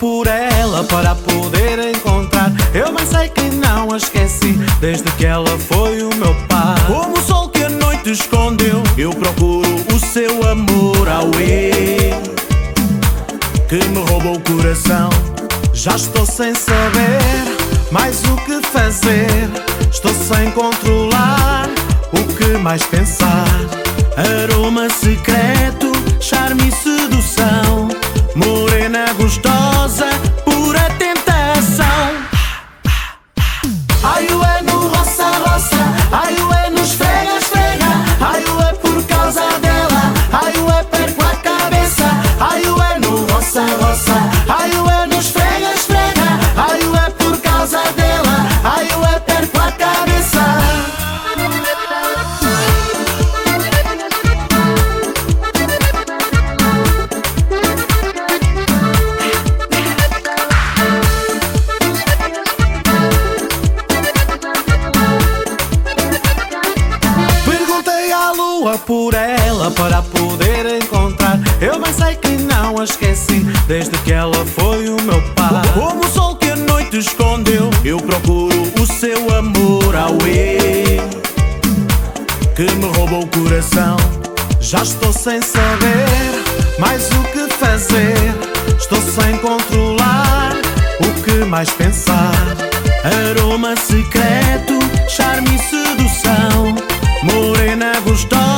por ela para a poder encontrar. Eu bem sei que não a esqueci, desde que ela foi o meu par. Como o sol que a noite escondeu, eu procuro o seu amor. Auê, que me roubou o coração. Já estou sem saber mais o que fazer. Estou sem controlar o que mais pensar. Aroma secreto, charme e sedução. Morena gostosa, pura tentação. Ai, ué no roça, roça. Ai, ué no esfrega, esfrega. Ai, ué por causa dela. Ai, ué perco a cabeça. Ai, ué no roça, roça. Ai, ué no esfrega, esfrega. Ai, ué por causa dela. Ai, ué perco a cabeça. Por ela para poder encontrar. Eu bem sei que não a esqueci, desde que ela foi o meu par. Como o sol que a noite escondeu, eu procuro o seu amor. Auê, que me roubou o coração. Já estou sem saber mais o que fazer. Estou sem controlar o que mais pensar. Aroma secreto, charme e sedução. Morena gostosa,